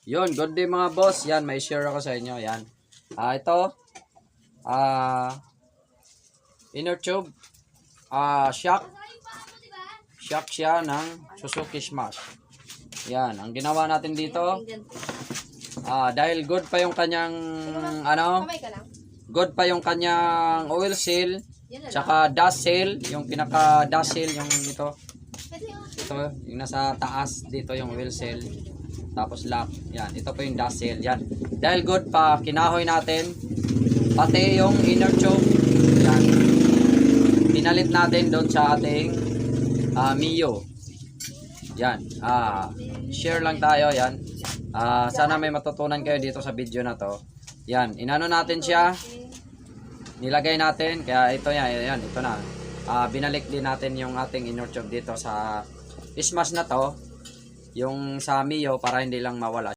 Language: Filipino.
Yun, good day mga boss. Yan, may share ako sa inyo. Yan. Ito. Inner tube. Shock. Shock siya ng Suzuki Smash. Yan. Ang ginawa natin dito. Dahil good pa yung kanyang good pa yung kanyang oil seal. Tsaka dust seal. Yung pinaka dust seal. Yung ito. Ito. Yung nasa taas. Dito yung oil seal. Tapos lock. Yan. Ito po yung dust seal. Yan. Dahil good pa, kinahoy natin. Pati yung inner tube. Yan. Pinalit natin doon sa ating Mio. Yan. Share lang tayo. Yan. Sana may matutunan kayo dito sa video na to. Yan. Inano natin siya. Nilagay natin. Kaya ito yan. Yan. Ito na. Binalik din natin yung ating inner tube dito sa Smash na to. Yung sa Mio para hindi lang mawala.